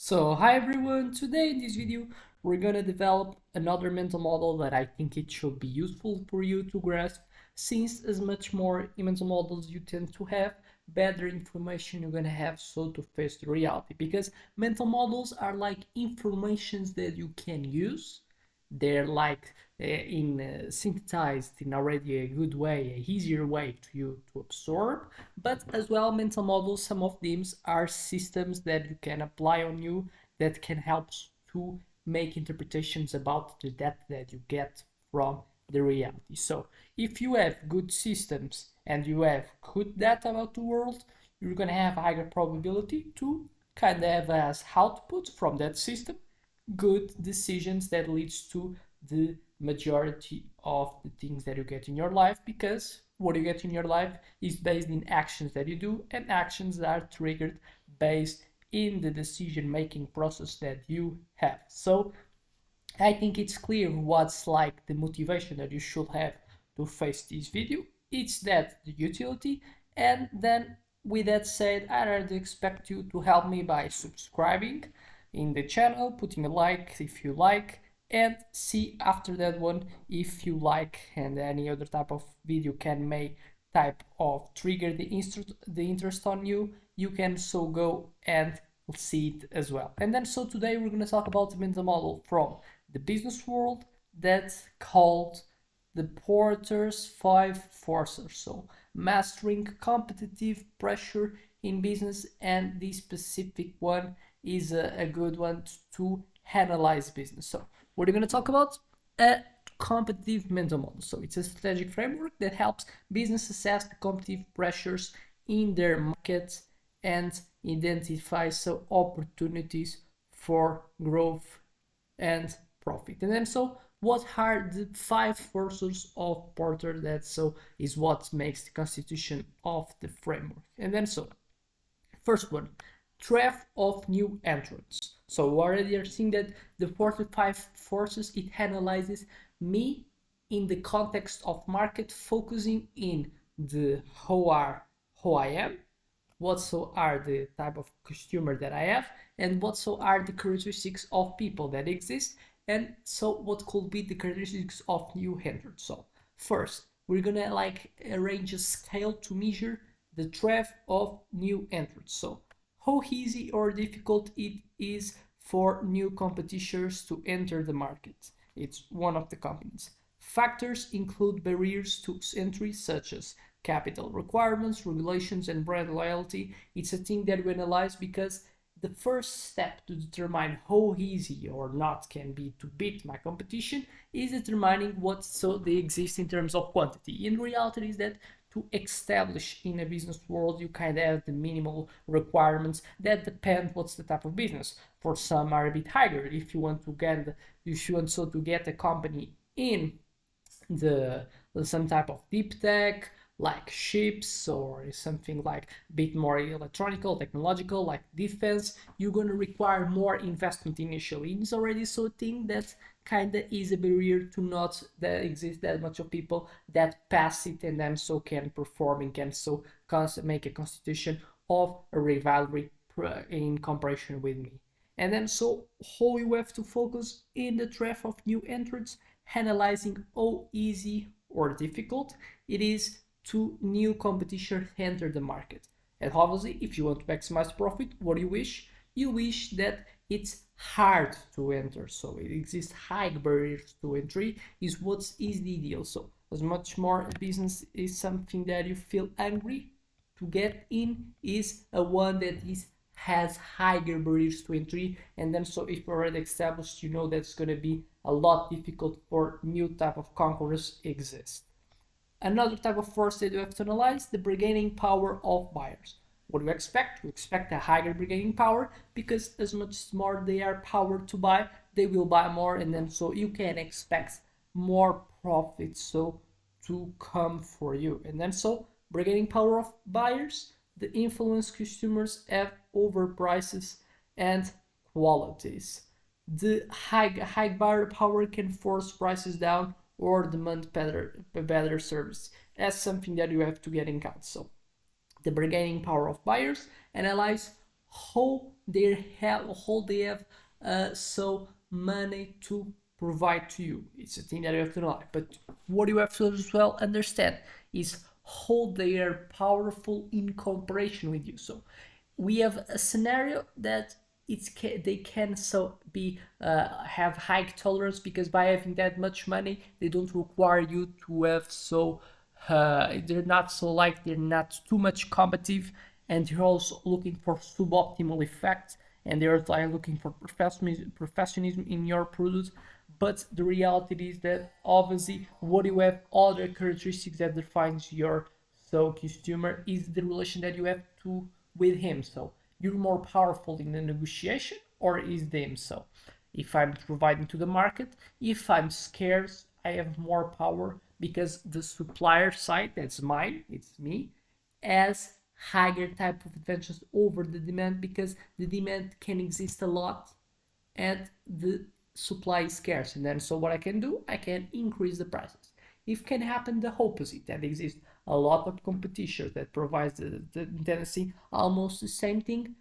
So hi everyone, today in this video we're gonna develop another mental model that I think it should be useful for you to grasp, since as much more mental models you tend to have, better information you're gonna have so to face the reality, because mental models are like informations that you can use. They're like in synthesized in already a good way, a easier way to you to absorb. But as well, mental models, some of them are systems that you can apply on you that can help to make interpretations about the data that you get from the reality. So if you have good systems and you have good data about the world, you're gonna have a higher probability to kind of have as output from that system good decisions that leads to the majority of the things that you get in your life, because what you get in your life is based in actions that you do, and actions are triggered based in the decision making process that you have. So I think it's clear what's like the motivation that you should have to face this video. It's that the utility. And then with that said, I rather expect you to help me by subscribing in the channel, putting a like if you like, and see after that one if you like, and any other type of video can make type of trigger the interest on you, you can so go and see it as well. And then so today we're going to talk about the mental model from the business world that's called the Porter's Five Forces. So mastering competitive pressure in business, and this specific one is a good one to analyze business. So what are we going to talk about? A competitive mental model. So it's a strategic framework that helps business assess the competitive pressures in their markets and identify so opportunities for growth and profit. And then so what are the five forces of Porter? That so is what makes the constitution of the framework. And then so first one, threat of new entrants. So we already are seeing that the 45 forces, it analyzes me in the context of market, focusing in the who I am, what so are the type of customer that I have, and what so are the characteristics of people that exist, and so what could be the characteristics of new entrants. So first, we're gonna like arrange a scale to measure the threat of new entrants. So how easy or difficult it is for new competitors to enter the market. It's one of the components. Factors include barriers to entry such as capital requirements, regulations, and brand loyalty. It's a thing that we analyze because the first step to determine how easy or not can be to beat my competition is determining what so they exist in terms of quantity. In reality, is that to establish in a business world, you kind of have the minimal requirements that depend what's the type of business. For some are a bit higher. If you want to get, if you want so to get a company in the some type of deep tech like ships, or something like a bit more electronical, technological, like defense, you're going to require more investment initially. It's already so thing that kind of is a barrier to not that exist that much of people that pass it and then so can perform and can so make a constitution of a rivalry in comparison with me. And then so how you have to focus in the threat of new entrants, analyzing how easy or difficult it is to new competition enter the market. And obviously, if you want to maximize profit, what do you wish? You wish that it's hard to enter. So it exists high barriers to entry is what's is the ideal. So as much more a business is something that you feel angry to get in, is a one that is has higher barriers to entry, and then so if already established, you know that's going to be a lot difficult for new type of conquerors exist. Another type of force that you have to analyze, the bargaining power of buyers. What do you expect? You expect a higher bargaining power, because as much more they are powered to buy, they will buy more, and then so you can expect more profit so to come for you. And then so bargaining power of buyers, the influence consumers have over prices and qualities. The high buyer power can force prices down or demand better service. That's something that you have to get in account. So the bargaining power of buyers, analyze how they have so money to provide to you. It's a thing that you have to know. But what you have to as well understand is how they are powerful in comparison with you. So we have a scenario that they can so be have high tolerance because by having that much money they don't require you to have so they're not so like they're not too much competitive, and you're also looking for suboptimal effects, and they're like looking for professionalism in your product. But the reality is that obviously what you have other characteristics that defines your so customer is the relation that you have to with him. So you're more powerful in the negotiation or is them. So if I'm providing to the market, if I'm scarce, I have more power because the supplier side, that's mine, it's me, has higher type of advantages over the demand because the demand can exist a lot and the supply is scarce. And then so what I can do, I can increase the prices. If can happen the opposite, that exists a lot of competition that provides the tendency almost the same thing,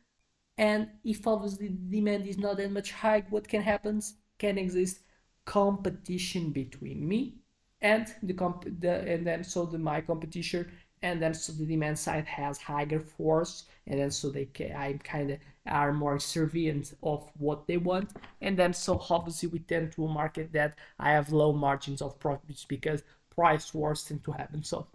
and if obviously the demand is not that much high, what can happen? Can exist competition between me and and then so the my competition, and then so the demand side has higher force, and then so I kind of are more servient of what they want, and then so obviously we tend to a market that I have low margins of profits because price wars tend to happen. So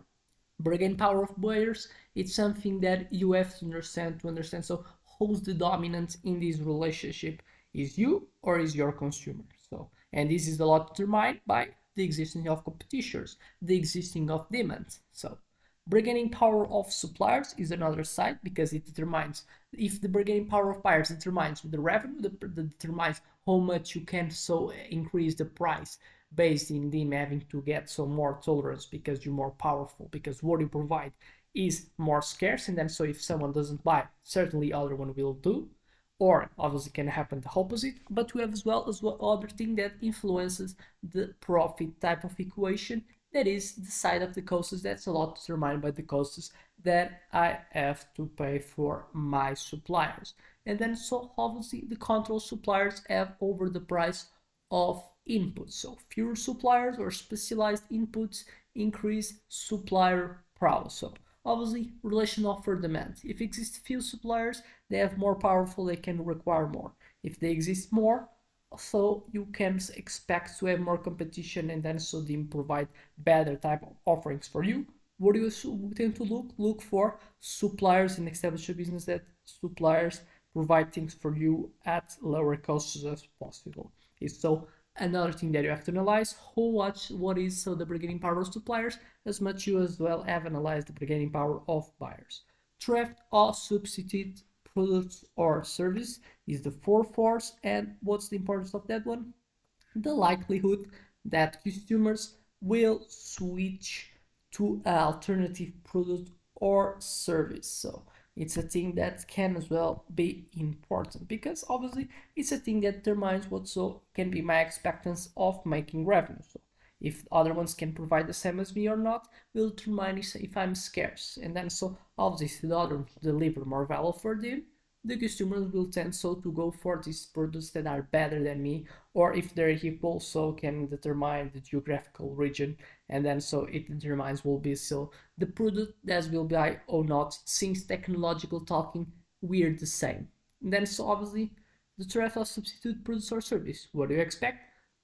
bargain power of buyers, it's something that you have to understand. So who's the dominant in this relationship? Is you or is your consumer? So, and this is a lot determined by the existing of competitors, the existing of demand. So bargaining power of suppliers is another side because it determines if the bargaining power of buyers determines the revenue, that determines how much you can so increase the price based in them having to get some more tolerance because you're more powerful, because what you provide is more scarce, and then so if someone doesn't buy, certainly other one will do, or obviously can happen the opposite. But we have as well other thing that influences the profit type of equation, that is the side of the costs. That's a lot determined by the costs that I have to pay for my suppliers, and then so obviously the control suppliers have over the price of inputs. So fewer suppliers or specialized inputs increase supplier prowess. So obviously relation offer demand. If exist few suppliers, they have more powerful, they can require more. If they exist more, so you can expect to have more competition, and then so they provide better type of offerings for you. What do you tend to look for? Suppliers in established business, that suppliers provide things for you at lower costs as possible. So another thing that you have to analyze, what is so the bargaining power of suppliers, as much you as well have analyzed the bargaining power of buyers. Thrift or substitute products or service is the fourth force, and what's the importance of that one? The likelihood that customers will switch to an alternative product or service. So it's a thing that can as well be important because obviously it's a thing that determines what so can be my expectancy of making revenue. So if other ones can provide the same as me or not will determine if I'm scarce, and then so obviously the other deliver more value for them, the customers will tend so to go for these products that are better than me, or if they're equal, so can determine the geographical region, and then so it determines will be so the product that will buy or not, since technological talking we're the same. And then so obviously the threat of substitute products or service, what do you expect?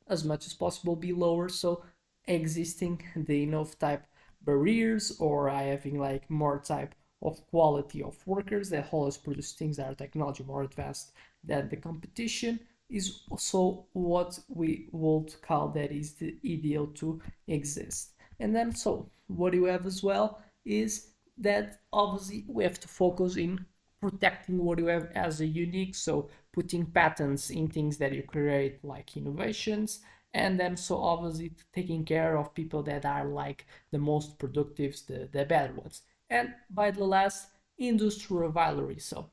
As much as possible be lower, so existing the enough type barriers, or I having like more type of quality of workers that always produce things that are technology more advanced than the competition, is also what we would call that is the ideal to exist. And then so what you have as well is that obviously we have to focus in protecting what you have as a unique, so putting patents in things that you create like innovations, and then so obviously taking care of people that are like the most productive, the better ones. And by the last, industry rivalry. So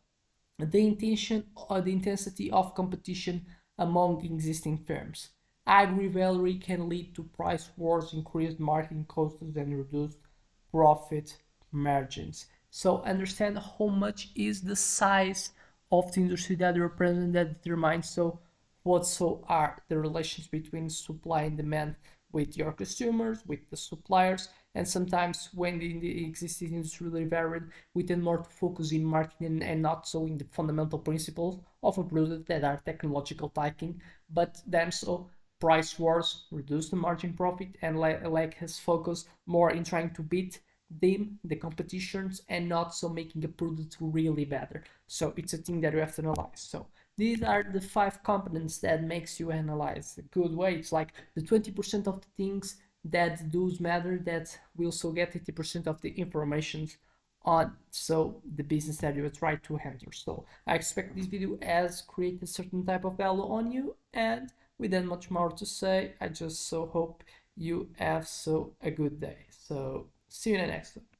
the intention or the intensity of competition among existing firms. Rivalry can lead to price wars, increased marketing costs, and reduced profit margins. So understand how much is the size of the industry that you represent that determines so what so are the relations between supply and demand with your consumers, with the suppliers, and sometimes when the existing industry really varied, we tend more to focus in marketing and not so in the fundamental principles of a product that are technological tying, but then so price wars reduce the margin profit and like has focused more in trying to beat them the competitions and not so making a product really better. So it's a thing that you have to analyze. So these are the 5 components that makes you analyze a good way. It's like the 20% of the things that does matter that will also get 80% of the information on so the business that you try to enter. So I expect this video has created a certain type of value on you, and without much more to say, I just so hope you have so a good day. So see you in the next one.